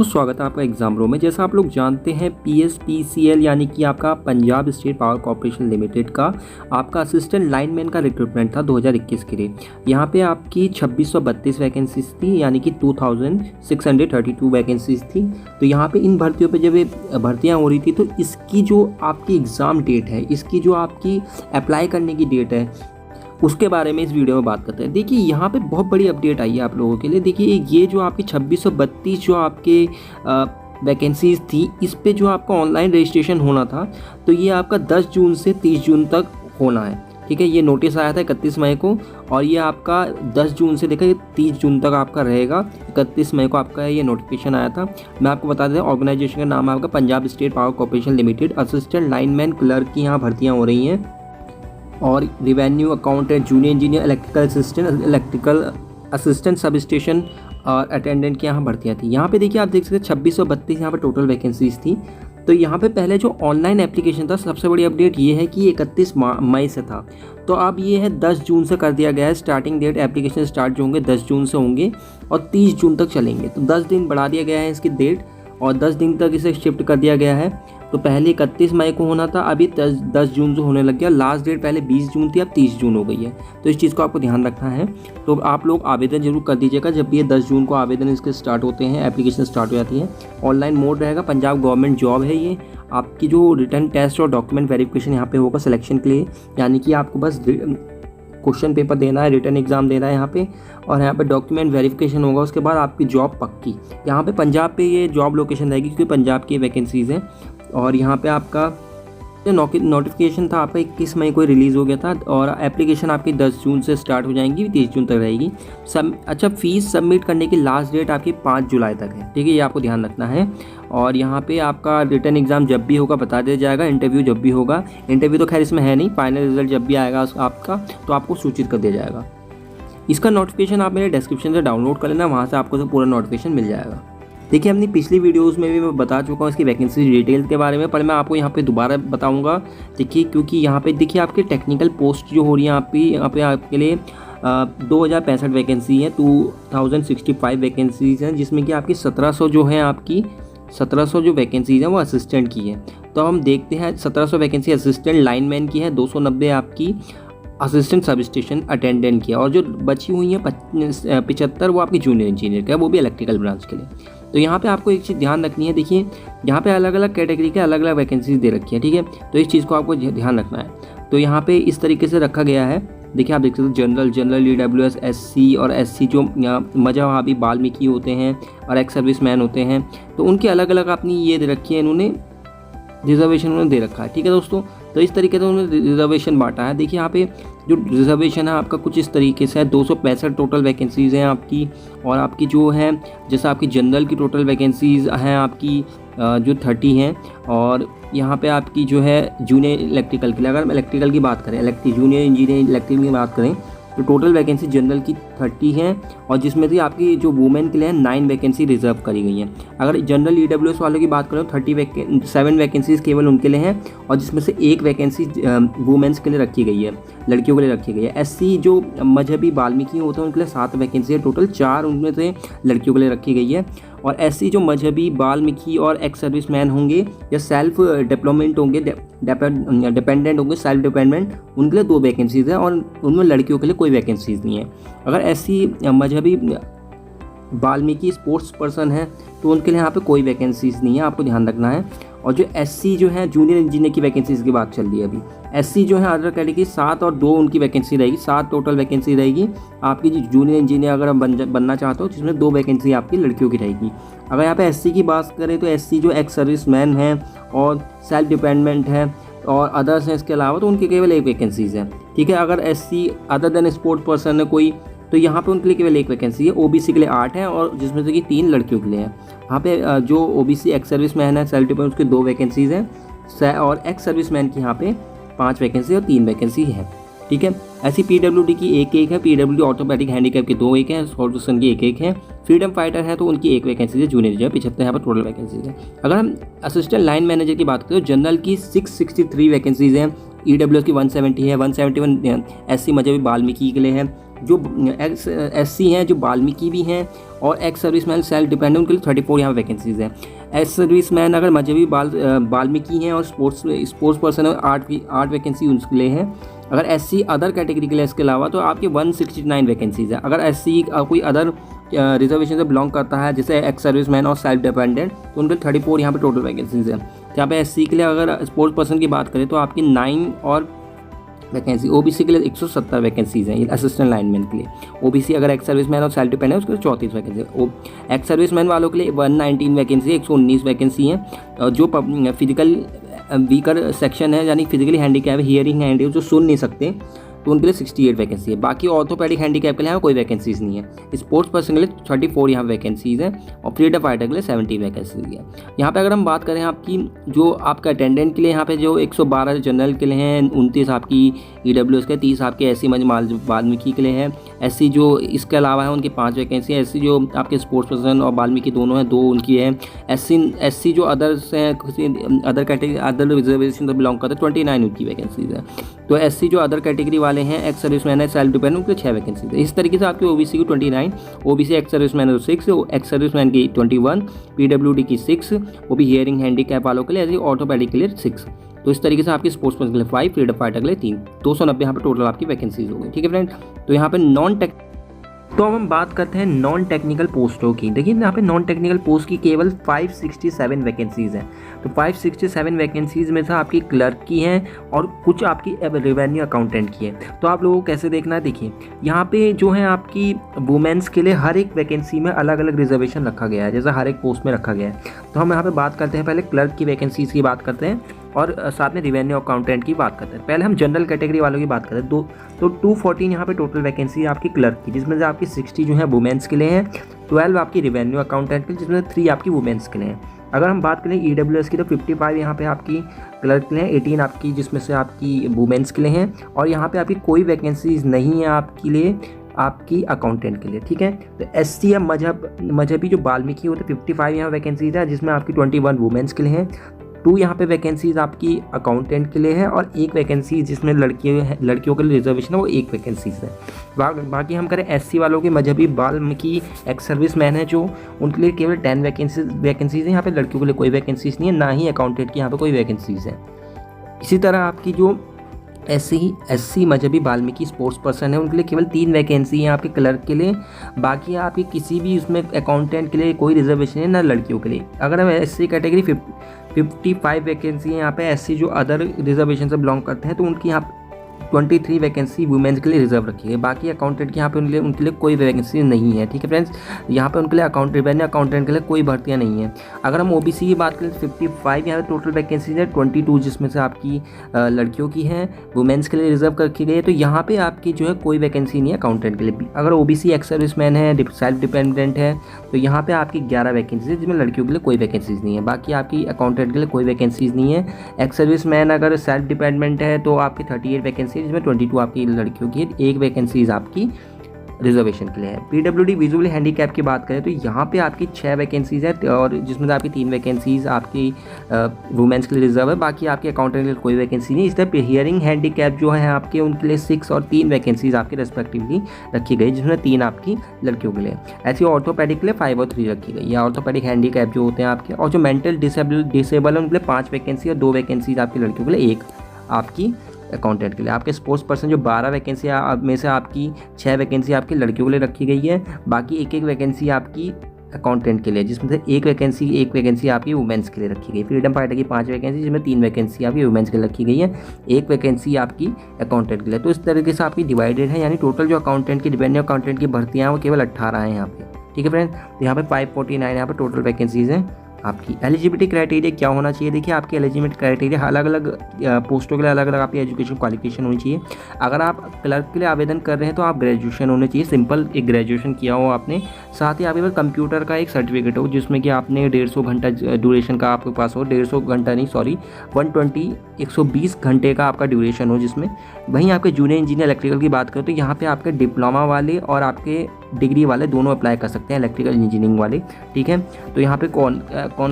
तो स्वागत है आपका एग्जाम रूम में। जैसा आप लोग जानते हैं PSPCL यानी कि आपका Punjab state power corporation limited का आपका असिस्टेंट लाइनमैन का रिक्रूटमेंट था 2021 के लिए। यहाँ पे आपकी 2632 वैकेंसीज थी यानी कि 2632 वैकेंसीज थी। तो यहाँ पे इन भर्तियों पे जब ये भर्तियाँ हो रही थी तो इसकी जो आपकी एग्ज़ाम डेट है, इसकी जो आपकी अप्लाई करने की डेट है, उसके बारे में इस वीडियो में बात करते हैं। देखिए यहाँ पे बहुत बड़ी अपडेट आई है आप लोगों के लिए। देखिए ये जो आपकी 2632 जो आपके वैकेंसीज थी, इस पे जो आपका ऑनलाइन रजिस्ट्रेशन होना था तो ये आपका 10 जून से 30 जून तक होना है। ठीक है, ये नोटिस आया था 31 मई को और ये आपका 10 जून से लेकर 30 जून तक आपका रहेगा। 31 मई को आपका ये नोटिफिकेशन आया था। मैं आपको बता दें ऑर्गेनाइजेशन का नाम है आपका Punjab state power corporation limited. Assistant lineman clerk की यहाँ भर्तियाँ हो रही हैं और revenue accountant, junior engineer, electrical assistant, sub station और अटेंडेंट की यहाँ भर्तियाँ थी। यहाँ पे देखिए आप देख सकते हैं 2632 यहाँ पे टोटल वैकेंसीज थी। तो यहाँ पे पहले जो ऑनलाइन एप्लीकेशन था, सबसे बड़ी अपडेट ये है कि 31 मई से था, तो अब ये है 10 जून से कर दिया गया है। स्टार्टिंग डेट एप्लीकेशन स्टार्ट जो होंगे 10 जून से होंगे और 30 जून तक चलेंगे। तो 10 दिन बढ़ा दिया गया है इसकी डेट और 10 दिन तक इसे शिफ्ट कर दिया गया है। तो पहले 31 मई को होना था, अभी 10 जून से होने लग गया। लास्ट डेट पहले 20 जून थी, अब 30 जून हो गई है। तो इस चीज़ को आपको ध्यान रखना है। तो आप लोग आवेदन जरूर कर दीजिएगा। जब भी ये 10 जून को आवेदन इसके स्टार्ट होते हैं, एप्लीकेशन स्टार्ट हो जाती है, ऑनलाइन मोड रहेगा। पंजाब गवर्नमेंट जॉब है ये। आपकी जो रिटर्न टेस्ट और डॉक्यूमेंट वेरिफिकेशन यहाँ पे होगा सिलेक्शन के लिए, यानी कि आपको बस क्वेश्चन पेपर देना है, रिटर्न एग्जाम देना है यहाँ पे, और यहाँ पे डॉक्यूमेंट वेरिफिकेशन होगा। उसके बाद आपकी जॉब पक्की। यहाँ पे पंजाब पे ये जॉब लोकेशन रहेगी क्योंकि पंजाब की वैकेंसीज़ हैं। और यहाँ पे आपका नोटिफिकेशन था आपका 21 मई को रिलीज़ हो गया था और एप्लीकेशन आपकी 10 जून से स्टार्ट हो जाएंगी, 30 जून तक रहेगी। अच्छा, फीस सबमिट करने की लास्ट डेट आपकी 5 जुलाई तक है। ठीक है, ये आपको ध्यान रखना है। और यहाँ पे आपका रिटर्न एग्ज़ाम जब भी होगा बता दिया जाएगा। इंटरव्यू जब भी होगा, इंटरव्यू तो खैर इसमें है नहीं, फाइनल रिजल्ट जब भी आएगा आपका तो आपको सूचित कर दिया जाएगा। इसका नोटिफिकेशन आप मेरे डिस्क्रिप्शन से डाउनलोड कर लेना, वहाँ से आपको तो पूरा नोटिफिकेशन मिल जाएगा। देखिए अपनी पिछली वीडियोस में भी मैं बता चुका हूँ इसकी वैकेंसी डिटेल्स के बारे में, पर मैं आपको यहाँ पे दोबारा बताऊँगा। देखिए क्योंकि यहाँ पे देखिए आपके टेक्निकल पोस्ट जो हो रही है यहाँ पे आपके लिए 2065 वैकेंसी है, 2065 वैकेंसीज़ हैं, जिसमें कि आपकी 1700 जो है आपकी 1700 जो वैकेंसीज़ हैं वो असिस्टेंट की है। तो हम देखते हैं 1700 वैकेंसी असिस्टेंट लाइनमैन की है, 290 आपकी असिस्टेंट सब स्टेशन अटेंडेंट की है, और जो बची हुई है 75 वो आपकी जूनियर इंजीनियर का है, वो भी इलेक्ट्रिकल ब्रांच के लिए। तो यहाँ पे आपको एक चीज़ ध्यान रखनी है। देखिए यहाँ पे अलग अलग कैटेगरी के अलग अलग वैकेंसीज दे रखी है। ठीक है, तो इस चीज़ को आपको ध्यान रखना है। तो यहाँ पे इस तरीके से रखा गया है। देखिए आप देख सकते हो जनरल EWS SC और SC जो मजहबी बाल्मीकि होते हैं और एक्स सर्विस मैन होते हैं, तो उनकी अलग अलग अपनी ये दे रखी है, इन्होंने रिजर्वेशन उन्होंने दे रखा है। ठीक है दोस्तों, तो इस तरीके से उन्होंने रिजर्वेशन बांटा है। देखिए यहाँ पे जो रिजर्वेशन है आपका कुछ इस तरीके से है। 265 टोटल वैकेंसीज़ हैं आपकी, और आपकी जो है जैसा आपकी जनरल की टोटल वैकेंसीज़ हैं आपकी जो 30 हैं, और यहाँ पे आपकी जो है जूनियर इलेक्ट्रिकल के लिए, अगर हम इलेक्ट्रिकल की बात करें, जूनियर इंजीनियर इलेक्ट्रिकल की बात करें, तो टोटल वैकेंसी जनरल की 30 हैं, और जिसमें से आपकी जो वुमेन के लिए 9 वैकेंसी रिजर्व करी गई हैं। अगर जनरल EWS वालों की बात करें तो 7 वैकेंसीज़ केवल उनके लिए हैं, और जिसमें से 1 वैकेंसी वुमेन्स के लिए रखी गई है, लड़कियों के लिए रखी गई है। SC जो मजहबी बाल्मीकि होते हैं उनके लिए 7 वैकेंसी है, टोटल 4 उनमें से लड़कियों के लिए रखी गई है। और SC जो मजहबी बाल्मीकि और एक्स सर्विस मैन होंगे या सेल्फ डेवलपमेंट होंगे, डिपेंडेंट होंगे, सेल्फ डिपेंडेंट, उनके लिए 2 वैकेंसीज़ हैं, और उनमें लड़कियों के लिए कोई वैकेंसीज़ नहीं है। अगर SC मजहबी बाल्मीकि स्पोर्ट्स पर्सन है तो उनके लिए यहाँ पे कोई वैकेंसीज़ नहीं है, आपको ध्यान रखना है। और जो SC जो है जूनियर इंजीनियर की वैकेंसीज़ की बात चल रही है अभी। SC जो है अदर कैटेगरी 7 और 2 उनकी वैकेंसी रहेगी, 7 टोटल वैकेंसी रहेगी आपकी। जूनियर इंजीनियर अगर हम बनना चाहते हो जिसमें 2 वैकेंसी आपकी लड़कियों की रहेगी। अगर यहाँ पे SC की बात करें तो SC जो एक्स सर्विस मैन है और सेल्फ डिपेंडेंट है और अदर्स हैं इसके अलावा, तो उनकी केवल 1 वैकेंसीज़ है। ठीक है, अगर SC other than sports person है कोई, तो यहाँ पे उनके लिए केवल 1 वैकेंसी है। OBC के लिए 8 है, और जिसमें से कि 3 लड़कियों के लिए है। यहाँ पे जो OBC एक्स सर्विस मैन है सेल्फ डिपेंडेंट, उसके 2 वैकेंसीज़ हैं, और एक्स सर्विस मैन की यहाँ पे 5 वैकेंसी और 3 वैकेंसी है। ठीक है, ऐसी PWD की 1 है, PWD ऑटोमेटिक हैंडीकैप की 2 1 है, सॉल्यूशन की 1 है, फ्रीडम फाइटर है तो उनकी 1 वैकेंसी है, जूनियर जो है 75 यहाँ पर टोटल वैकेंसीज है। अगर हम असिस्टेंट लाइन मैनेजर की बात करें तो जनरल की 663 वैकेंसीज हैं, EWS की 170 है, 171 SC मजहबी बाल्मीकि के लिए है, जो एक्स SC हैं, जो वाल्मीकि भी हैं और एक्स सर्विसमैन सेल्फ डिपेंडेंट, उनके लिए 34 यहाँ वैकेंसीज़ हैं। एक्स सर्विसमैन अगर मजहबी वाल्मीकि हैं और स्पोर्ट्स पर्सन है 8 वैकेंसी उनके लिए हैं। अगर SC अदर कैटेगरी के लिए इसके अलावा तो आपके 169 वैकेंसीज़ है। अगर SC कोई अदर रिजर्वेशन से बिलोंग करता है जैसे एक्स सर्विसमैन और सेल्फ डिपेंडेंट, तो उनके 34 यहाँ पे टोटल वैकेंसीज़ है। यहाँ पे SC के लिए अगर स्पोर्ट्स पर्सन की बात करें तो आपकी 9 और वैकेंसी। OBC के लिए 170 वैकेंसीज़ हैं असिस्टेंट लाइनमैन के लिए। OBC अगर एक्स सर्विसमैन और सेल्फ डिपेंडेंट है उसके लिए 34 वैकेंसी। एक्स सर्विसमैन वालों के लिए 119 वैकेंसी, 119 वैकेंसी हैं। जो फिजिकल वीकर सेक्शन है यानी फिजिकली हैंडीकैप, हियरिंग हैंडी जो सुन नहीं सकते, तो उनके लिए 68 वैकेंसी है। बाकी ऑर्थोपेडिक हैंडीकैप के लिए कोई वैकेंसीज नहीं है। स्पोर्ट्स पर्सन के लिए 34 यहाँ वैकेंसीज है और फ्रीडम फाइटर के लिए 70 वैकेंसीज है। यहाँ पे अगर हम बात करें आपकी जो आपका अटेंडेंट के लिए यहाँ पे जो 112 जनरल के लिए हैं, 29 आपकी EWS के, 30 आपके SC वाल्मीकि के लिए है। SC जो इसके अलावा है उनकी 5 वैकेंसी है। SC जो आपके स्पोर्ट्स पर्सन और वाल्मीकि दोनों हैं 2 उनकी है। SC जो अदर्स हैं, अदर कैटेगरी अदर रिजर्वेशन से बिलोंग करते हैं 29 उनकी वैकेंसीज है। तो SC जो अदर कैटेगरी वाले हैं, एक्स सर्विसमैन है, सेल्फ डिपेंडेंट, उनके 6 वैकेंसी है। इस तरीके से आपकी OBC की 29, OBC ex serviceman 6, ex serviceman की 21, PWD की 6, वो भी हियरिंग हैंडीकैप वालों के लिए, ऐसे ऑर्थोपेडिक के लिए 6। तो इस तरीके से आपकी स्पोर्ट्स पर्सन के लिए 5, फ्रीडम फाइटर के लिए 3, 290 यहाँ पे टोटल आपकी वैकेंसीज हो गई। ठीक है फ्रेंड, तो यहाँ पे तो अब हम बात करते हैं नॉन टेक्निकल पोस्टों की। देखिए यहाँ पे नॉन टेक्निकल पोस्ट की केवल 567 वैकेंसीज़ हैं। तो 567 वैकेंसीज़ में से आपकी क्लर्क की हैं और कुछ आपकी रेवेन्यू अकाउंटेंट की है। तो आप लोगों को कैसे देखना है, देखिए यहाँ पे जो है आपकी वुमेंस के लिए हर एक वैकेंसी में अलग अलग रिजर्वेशन रखा गया है, जैसा हर एक पोस्ट में रखा गया है। तो हम यहाँ पर बात करते हैं, पहले क्लर्क की वैकेंसीज़ की बात करते हैं और साथ में रेवेन्यू अकाउंटेंट की बात करते हैं। पहले हम जनरल कैटेगरी वालों की बात करते हैं। तो 214 यहाँ पे टोटल वैकेंसी है आपकी क्लर्क की, जिसमें से आपकी 60 जो है वुमेंस के लिए हैं, 12 आपकी रेवेन्यू अकाउंटेंट के लिए, जिसमें 3 आपकी वुमेंस के लिए हैं। अगर हम बात करें EWS की तो 55 यहाँ पे आपकी क्लर्क के लिए, 18 आपकी जिसमें से आपकी वुमेंस के लिए हैं, और यहाँ पे आपकी कोई वैकेंसीज नहीं है आपके लिए आपकी अकाउंटेंट के लिए। ठीक है, तो SC मजहबी जो वाल्मीकि होते 55 यहाँ वैकेंसीज है, जिसमें आपकी 21 वुमेंस के लिए हैं, 2 यहाँ पे वैकेंसीज आपकी अकाउंटेंट के लिए है और 1 वैकेंसी जिसमें लड़कियों के लिए रिजर्वेशन है वो 1 वैकेंसीज है। बाकी हम करें SC वालों के मजहबी वाल्मीकि एक्स सर्विसमैन है जो उनके लिए केवल 10 वैकेंसीज हैं। यहाँ पे लड़कियों के लिए कोई वैकेंसीज नहीं है, ना ही अकाउंटेंट की यहाँ पे कोई वैकेंसीज है। इसी तरह आपकी जो SC मजहबी वाल्मीकि स्पोर्ट्स पर्सन है उनके लिए केवल 3 वैकेंसी है आपके क्लर्क के लिए। बाकी आपकी किसी भी उसमें अकाउंटेंट के लिए कोई रिजर्वेशन है ना लड़कियों के लिए। अगर हम SC कैटेगरी 55 वैकेंसी है यहाँ पे। SC जो अदर रिजर्वेशन से बिलोंग करते हैं तो उनकी यहाँ 23 वैकेंसी वुमेन्स के लिए रिजर्व रखी है। बाकी अकाउंटेंट के यहाँ पे उनके लिए कोई वैकेंसी नहीं है। ठीक है फ्रेंड्स, यहाँ पे उनके लिए रेवेन्यू अकाउंटेंट के लिए कोई भर्तियाँ नहीं है। अगर हम OBC की बात करें तो 55 यहाँ पे टोटल वैकेंसीज है, 22 जिसमें से आपकी लड़कियों की है, वुमेन्स के लिए रिजर्व रखी गई है। तो यहाँ पे आपकी जो है कोई वैकेंसी नहीं है अकाउंटेंट के लिए। अगर OBC एक्स सर्विसमैन है, सेल्फ डिपेंडेंट है, तो यहाँ पे आपकी 11 वैकेंसीज है, जिसमें लड़कियों के लिए कोई वैकेंसीज नहीं है। बाकी आपकी अकाउंटेंट के लिए कोई वैकेंसीज नहीं है। एक्स सर्विसमैन अगर सेल्फ डिपेंडेंट है तो आपकी 38 वैकेंसी, जिसमें 22 आपकी लड़कियों की, 1 वैकेंसीज आपकी रिजर्वेशन के लिए है। PWD विजुअली हैंडीकैप की बात करें तो यहाँ पे आपकी 6 वैकेंसीज है और जिसमें से आपकी 3 वैकेंसीज आपकी वुमेंस के लिए रिजर्व है। बाकी आपके अकाउंटेंट के लिए कोई वैकेंसी नहीं। इस तरह हियरिंग हैंडीकैप जो है आपके उनके लिए 6 और 3 वैकेंसीज आपकी रेस्पेक्टिवली रखी गई, जिसमें 3 आपकी लड़कियों के लिए। ऐसी ऑर्थोपेडिक के लिए 5 और 3 रखी गई। या ऑर्थोपेडिक हैंडीकैप जो होते हैं आपके, और जो मेंटल डिसेबल है उनके लिए 5 वैकेंसी और 2 वैकेंसीज आपकी लड़कियों के लिए, 1 आपकी अकाउंटेंट के लिए। आपके स्पोर्ट्स पर्सन जो 12 वैकेंसी में से आपकी 6 वैकेंसी आपकी लड़कियों के लिए रखी गई है। बाकी 1 वैकेंसी आपकी अकाउंटेंट के लिए, जिसमें से 1 वैकेंसी आपकी वुमेंस के लिए रखी गई। फ्रीडम फाइटर की 5 वैकेंसी, जिसमें 3 वैकेंसी आपकी वुमेंस के लिए रखी गई है, 1 वैकेंसी आपकी अकाउंटेंट के लिए। तो इस तरीके से आपकी डिवाइडेड है, यानी टोटल जो अकाउंटेंट की रेवेन्यू अकाउंटेंट की भर्तियाँ हैं वो केवल 18 हैं यहाँ पे। ठीक है फ्रेंड्स, तो यहाँ पे 549 यहाँ पे टोटल वैकेंसीज हैं। आपकी एलिजिबिलिटी क्राइटेरिया क्या होना चाहिए, देखिए आपकी एलिजिबिलिटी क्राइटेरिया अलग अलग पोस्टों के लिए अलग अलग आपकी एजुकेशन क्वालिफिकेशन होनी चाहिए। अगर आप क्लर्क के लिए आवेदन कर रहे हैं तो आप ग्रेजुएशन होने चाहिए, सिंपल एक ग्रेजुएशन किया हो आपने। साथ ही आपके पास कंप्यूटर का एक सर्टिफिकेट हो जिसमें कि आपने 150 घंटा ड्यूरेशन का आपके पास हो, 150 घंटा नहीं सॉरी 120 घंटे का आपका ड्यूरेशन हो जिसमें। वहीं आपके जूनियर इंजीनियर इलेक्ट्रिकल की बात करें तो यहाँ पे आपके डिप्लोमा वाले और आपके डिग्री वाले दोनों अप्लाई कर सकते हैं, इलेक्ट्रिकल इंजीनियरिंग वाले। ठीक है, तो यहाँ पे कौन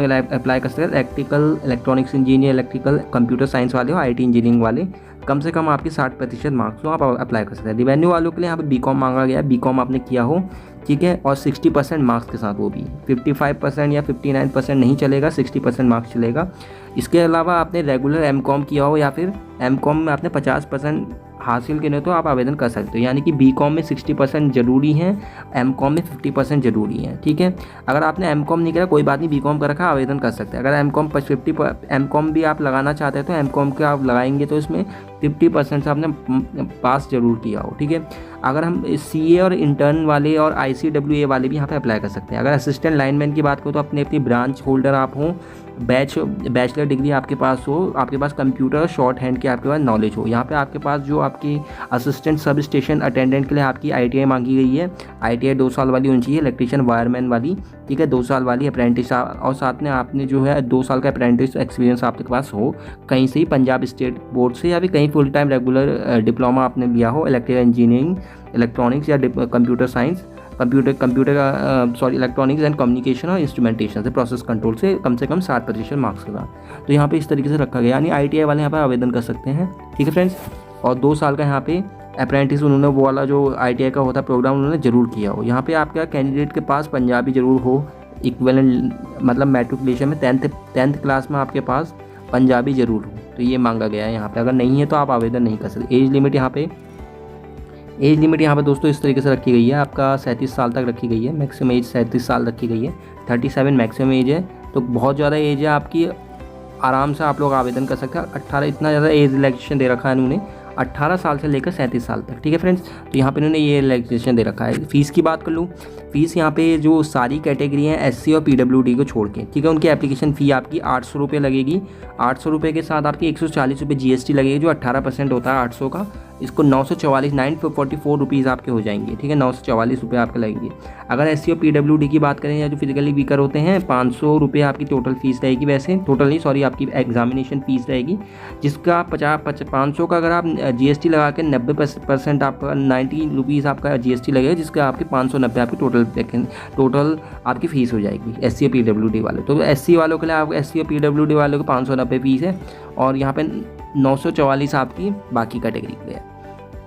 अप्लाई कर सकते हैं, electrical electronics engineer, electrical computer science वाले हो, IT इंजीनियरिंग वाले कम से कम आपके 60% मार्क्स हो, आप अप्लाई कर सकते हैं। रिवेन्यू वालों के लिए यहाँ पे बीकॉम मांगा गया है, बीकॉम आपने किया हो, ठीक है, और 60% मार्क्स के साथ, वो भी 55% या 59% नहीं चलेगा, 60% मार्क्स चलेगा। इसके अलावा आपने रेगुलर एमकॉम किया हो या फिर एमकॉम में आपने 50% हासिल किए तो आप आवेदन कर सकते हो। यानी कि बीकॉम में 60% ज़रूरी है, एमकॉम में 50% ज़रूरी है, ठीक है। अगर आपने एमकॉम नहीं करा कोई बात नहीं, बीकॉम कर रखा आवेदन कर सकते हैं। अगर एमकॉम भी आप लगाना चाहते हैं तो एमकॉम के आप लगाएंगे तो इसमें 50% से आपने पास जरूर किया हो, ठीक है। अगर हम CA और इंटर्न वाले और ICWA वाले भी यहाँ पे अप्लाई कर सकते हैं। अगर असिस्टेंट लाइनमैन की बात करो तो अपनी अपनी ब्रांच होल्डर आप हो, बैचलर डिग्री आपके पास हो, आपके पास कंप्यूटर शॉर्ट हैंड की आपके पास नॉलेज हो। यहाँ पे आपके पास जो आपकी असिस्टेंट सब स्टेशन अटेंडेंट के लिए आपकी ITI मांगी गई है। ITI 2 साल वाली होनी चाहिए, इलेक्ट्रीशियन वायरमैन वाली, ठीक है, 2 साल वाली अप्रेंटिस, और साथ में आपने जो है 2 साल का अप्रेंटिस एक्सपीरियंस आपके पास हो कहीं से ही, पंजाब स्टेट बोर्ड से या फिर कहीं फुल टाइम रेगुलर डिप्लोमा आपने लिया हो, इलेक्ट्रिकल इंजीनियरिंग, इलेक्ट्रॉनिक्स या computer science, electronics and communication और इंस्ट्रूमेंटेशन से, प्रोसेस कंट्रोल से कम 60% मार्क्स के साथ। तो यहाँ पे इस तरीके से रखा गया, यानी ITI वाले यहाँ पर आवेदन कर सकते हैं, ठीक है फ्रेंड्स। और 2 साल का यहाँ पे अप्रेंटिस उन्होंने वो वाला जो ITI का होता प्रोग्राम उन्होंने ज़रूर किया हो। यहाँ पे आपका कैंडिडेट के पास पंजाबी ज़रूर हो, इक्विवेलेंट मतलब मैट्रिकुलेशन में 10th क्लास में आपके पास पंजाबी ज़रूर हो, तो ये मांगा गया है यहाँ पे। अगर नहीं है तो आप आवेदन नहीं कर सकते। एज लिमिट यहाँ पे दोस्तों इस तरीके से रखी गई है, आपका 37 साल तक रखी गई है, मैक्सिमम एज 37 साल रखी गई है, 37 मैक्सिमम एज है, तो बहुत ज़्यादा एज है आपकी, आराम से आप लोग आवेदन कर सकते हैं। 18 इतना ज़्यादा एज रिलैक्सेशन दे रखा है इन्होंने, 18 साल से लेकर 37 साल तक, ठीक है फ्रेंड्स। तो यहाँ पे इन्होंने ये रिलैक्सेशन दे रखा है। फ़ीस की बात कर लूँ, फ़ीस यहाँ पे जो सारी कैटेगरी हैं SC और PWD को छोड़ के, ठीक है, उनकी एप्लीकेशन फ़ी आपकी 800 रुपये लगेगी। 800 रुपये के साथ आपकी 140 रुपये GST लगेगी, जो 18% होता है 800 का। इसको 944 रुपीज़ आपके हो जाएंगे, ठीक है, 944 रुपये आपके लगेंगे। अगर SC और PWD की बात करें या जो फिजिकली वीकर होते हैं, 500 रुपये आपकी टोटल फ़ीस रहेगी। वैसे टोटल नहीं, सॉरी, आपकी एग्जामिनेशन फ़ीस रहेगी, जिसका 500 का अगर आप GST लगा के 90% आपका 90 रुपीज़ आपका GST लगेगा, जिसका आपकी 590 आपकी टोटल आपकी फ़ीस हो जाएगी SC और PWD वाले। तो SC वालों के लिए आप SC और PWD वालों को 590 फ़ीस है, और यहाँ पे 944 आपकी बाकी कैटेगरी के लिए।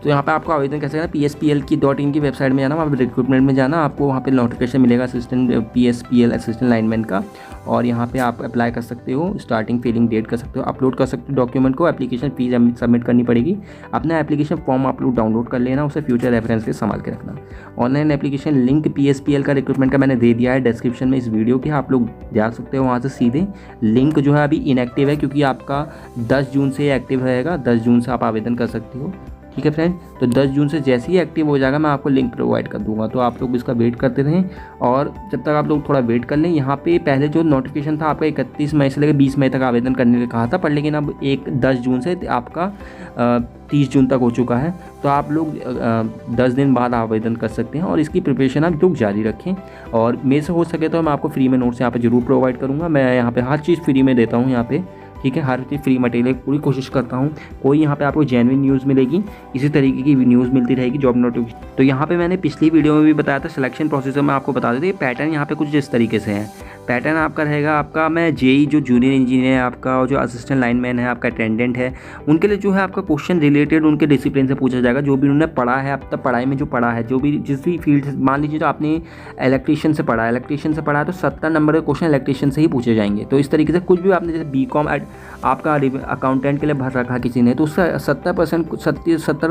तो यहाँ पे आपको आवेदन कैसे करना, PSPL.in की वेबसाइट में जाना, वहाँ पे रिक्रूटमेंट में जाना, आपको वहाँ पे नोटिफिकेशन मिलेगा असिस्टेंट PSPL असिस्टेंट लाइनमैन का, और यहाँ पे आप अप्लाई कर सकते हो, स्टार्टिंग फिलिंग डेट कर सकते हो, अपलोड कर सकते हो डॉक्यूमेंट को, एप्लीकेशन फीस सबमिट करनी पड़ेगी। अपना एप्लीकेशन फॉर्म आप लोग डाउनलोड कर लेना, उसे फ्यूचर रेफरेंस के संभाल के रखना। ऑनलाइन एप्लीकेशन लिंक PSPL का रिक्रूटमेंट का मैंने दे दिया है डिस्क्रिप्शन में इस वीडियो के, आप लोग जा सकते हो वहाँ से सीधे। लिंक जो है अभी इनएक्टिव है, क्योंकि आपका 10 जून से एक्टिव रहेगा, 10 जून से आप आवेदन कर सकते हो, ठीक है फ्रेंड। तो 10 जून से जैसे ही एक्टिव हो जाएगा मैं आपको लिंक प्रोवाइड कर दूंगा, तो आप लोग इसका वेट करते रहें, और जब तक आप लोग थोड़ा वेट कर लें। यहाँ पे पहले जो नोटिफिकेशन था आपका 31 मई से लेकर 20 मई तक आवेदन करने के कहा था, पर लेकिन अब 10 जून से आपका 30 जून तक हो चुका है, तो आप लोग 10 दिन बाद आवेदन कर सकते हैं, और इसकी प्रिपरेशन आप लोग जारी रखें। और मेरे से हो सके तो मैं आपको फ्री में नोट्स यहाँ पे जरूर प्रोवाइड करूँगा। मैं यहाँ पे हर चीज़ फ्री में देता हूँ यहाँ पे, ठीक है, हर चीज़ फ्री मटेरियल पूरी कोशिश करता हूँ। कोई यहाँ पे आपको जेन्युइन न्यूज़ मिलेगी, इसी तरीके की न्यूज़ मिलती रहेगी जॉब नोटिफिकेशन। तो यहाँ पे मैंने पिछली वीडियो में भी बताया था सिलेक्शन प्रोसेस में, आपको बता देते पैटर्न यहाँ पे कुछ इस तरीके से है। पैटर्न आपका रहेगा, आपका मैं JEE जो जूनियर इंजीनियर है आपका, और जो असिस्टेंट लाइनमैन है आपका, अटेंडेंट है, उनके लिए जो है आपका क्वेश्चन रिलेटेड उनके डिसिप्लिन से पूछा जाएगा, जो भी उन्होंने पढ़ा है अब तक पढ़ाई में जो पढ़ा है, जो भी जिस भी फील्ड से, मान लीजिए तो आपने इलेक्ट्रीशियन से पढ़ा है तो 70 नंबर के क्वेश्चन इलेक्ट्रीशियन से ही पूछे जाएंगे। तो इस तरीके से कुछ भी आपने जैसे BCom आपका अकाउंटेंट के लिए भर रखा किसी ने, तो उसका 70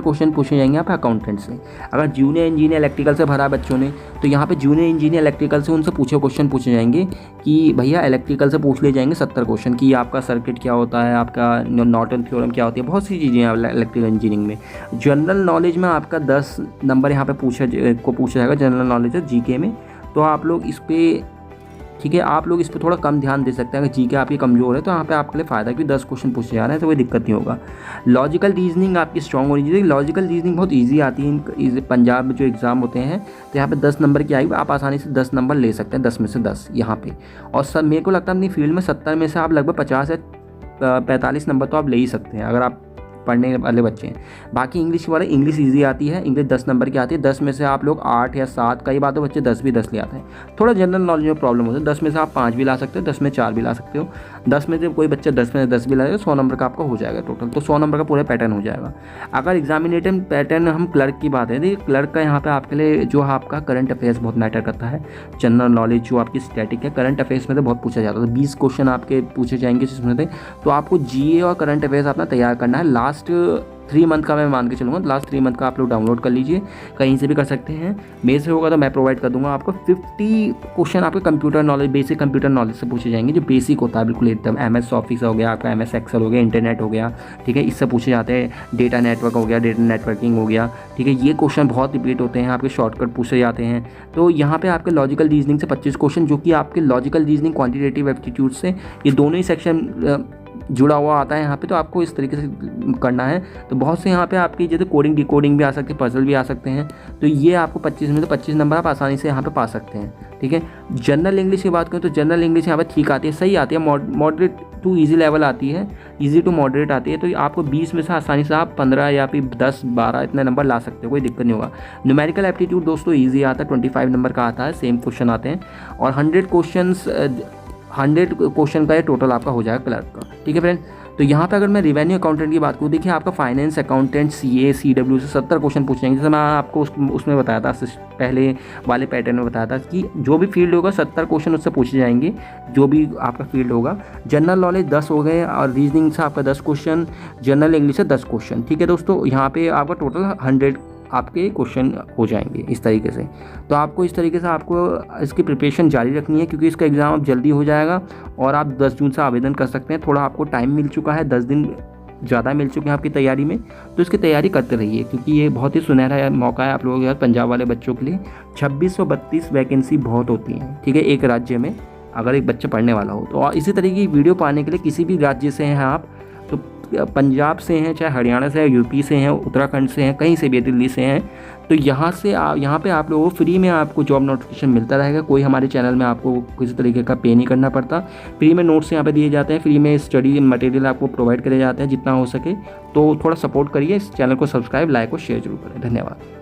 क्वेश्चन पूछे जाएंगे आप अकाउंटेंट से। अगर जूनियर इंजीनियर इलेक्ट्रिकल से भरा बच्चों ने, तो यहाँ पे जूनियर इंजीनियर इलेक्ट्रिकल से उनसे क्वेश्चन पूछे जाएंगे कि भैया इलेक्ट्रिकल से पूछ ले जाएंगे 70 क्वेश्चन कि आपका सर्किट क्या होता है, आपका नॉर्टन थ्योरम क्या होती है, बहुत सी चीज़ें हैं इलेक्ट्रिकल इंजीनियरिंग में। जनरल नॉलेज में आपका 10 नंबर यहाँ पे पूछा जाएगा, जनरल नॉलेज है GK में। तो आप लोग इस पर, ठीक है, आप लोग इस पर थोड़ा कम ध्यान दे सकते हैं। अगर GK आपकी कमज़ोर है तो यहाँ पे आपके लिए फ़ायदा है कि 10 क्वेश्चन पूछे जा रहे हैं, तो कोई दिक्कत नहीं होगा। लॉजिकल रीजनिंग आपकी स्ट्रॉन्ग होनी चाहिए। लॉजिकल रीजनिंग बहुत ईजी आती है, पंजाब में जो एग्ज़ाम होते हैं तो यहाँ पे 10 नंबर की आएगी, आप आसानी से 10 नंबर ले सकते हैं, 10 में से 10 यहाँ पे। और सब मेरे को लगता है अपनी फील्ड में 70 में से आप लगभग 50 या 45 नंबर तो आप ले ही सकते हैं, अगर आप पढ़ने वाले बच्चे हैं। बाकी इंग्लिश वाले, इंग्लिश ईजी आती है, इंग्लिश 10 नंबर की आती है, 10 में से आप लोग 8 या 7, कई बार तो बच्चे 10 भी 10 ले आते हैं। थोड़ा जनरल नॉलेज में प्रॉब्लम होता है, 10 में से आप 5 भी ला सकते हो, 10 में 4 भी ला सकते हो, 10 में से कोई बच्चा 10 में 10 भी लाएगा 100 नंबर का आपका हो जाएगा टोटल, तो 100 नंबर का पूरा पैटर्न हो जाएगा। अगर एग्जामिनेशन पैटर्न हम क्लर्क की बात है, देखिए क्लर्क का यहाँ पे आपके लिए जो आपका करंट अफेयर्स बहुत मैटर करता है, जनरल नॉलेज जो आपकी स्टैटिक है, करंट अफेयर्स में तो बहुत पूछा जाता है, 20 क्वेश्चन आपके पूछे जाएंगे जिसमें से, तो आपको जीए और करंट अफेयर्स अपना तैयार करना है। लास्ट 3 मंथ का मैं मान के चलूँगा, लास्ट 3 मंथ का आप लोग डाउनलोड कर लीजिए, कहीं से भी कर सकते हैं, मेरे से होगा तो मैं प्रोवाइड कर दूंगा आपको। 50 क्वेश्चन आपके computer knowledge, basic computer knowledge से पूछे जाएंगे, जो बेसिक होता है बिल्कुल एकदम, MS ऑफिस हो गया आपका, MS एक्सेल हो गया, इंटरनेट हो गया, ठीक है, इससे पूछे जाते हैं, डेटा नेटवर्क हो गया, डेटा नेटवर्किंग हो गया, ठीक है, ये क्वेश्चन बहुत रिपीट होते हैं, आपके शॉर्टकट पूछे जाते हैं। तो यहाँ पे आपके लॉजिकल रीजनिंग से 25 क्वेश्चन, जो कि आपके लॉजिकल रीजनिंग, क्वांटिटेटिव एप्टीट्यूड से, ये दोनों ही सेक्शन जुड़ा हुआ आता है यहाँ पे, तो आपको इस तरीके से करना है। तो बहुत से यहाँ पे आपकी जैसे कोडिंग डिकोडिंग भी आ सकती है, पजल भी आ सकते हैं, तो ये आपको 25 में तो 25 नंबर आप आसानी से यहाँ पे पा सकते हैं, ठीक है। जनरल इंग्लिश की बात करें तो जनरल इंग्लिश यहाँ पे ठीक आती है, सही आती है, मॉडरेट टू ईजी लेवल आती है, ईजी टू मॉडरेट आती है, तो आपको 20 में से आसानी से आप 15 या फिर 10 12 इतने नंबर ला सकते हो, कोई दिक्कत नहीं होगा। न्यूमेरिकल एप्टीट्यूड दोस्तों ईजी आता है, 25 नंबर का आता है, सेम क्वेश्चन आते हैं, और 100 क्वेश्चन का ये टोटल आपका हो जाएगा क्लर्क का, ठीक है फ्रेंड। तो यहाँ पे अगर मैं रिवेन्यू अकाउंटेंट की बात करूँ, देखिए आपका फाइनेंस अकाउंटेंट, CA CW से 70 क्वेश्चन पूछेंगे, जैसे मैं आपको उसमें बताया था, पहले वाले पैटर्न में बताया था कि जो भी फील्ड होगा 70 क्वेश्चन उससे पूछे जाएंगे, जो भी आपका फील्ड होगा। जनरल नॉलेज 10 हो गए, और रीजनिंग से आपका 10 क्वेश्चन, जनरल इंग्लिश से 10 क्वेश्चन, ठीक है दोस्तों। यहाँ पे आपका टोटल 100 आपके क्वेश्चन हो जाएंगे इस तरीके से। तो आपको इस तरीके से आपको इसकी प्रिपरेशन जारी रखनी है, क्योंकि इसका एग्ज़ाम अब जल्दी हो जाएगा, और आप 10 जून से आवेदन कर सकते हैं। थोड़ा आपको टाइम मिल चुका है, 10 दिन ज़्यादा मिल चुके हैं आपकी तैयारी में, तो इसकी तैयारी करते रहिए, क्योंकि ये बहुत ही सुनहरा मौका है आप लोगों के, पंजाब वाले बच्चों के लिए। 2632 वैकेंसी बहुत होती हैं, ठीक है, एक राज्य में अगर एक बच्चा पढ़ने वाला हो। तो इसी तरीके की वीडियो पाने के लिए किसी भी राज्य से हैं आप, तो पंजाब से हैं, चाहे हरियाणा से है, यूपी से हैं, उत्तराखंड से हैं, कहीं से भी, दिल्ली से हैं, तो यहाँ पे आप लोगों को फ्री में आपको जॉब नोटिफिकेशन मिलता रहेगा। कोई हमारे चैनल में आपको किसी तरीके का पे नहीं करना पड़ता, फ्री में नोट्स यहाँ पे दिए जाते हैं, फ्री में स्टडी मटेरियल आपको प्रोवाइड करे जाते हैं जितना हो सके। तो थोड़ा सपोर्ट करिए, इस चैनल को सब्सक्राइब, लाइक और शेयर जरूर करें। धन्यवाद।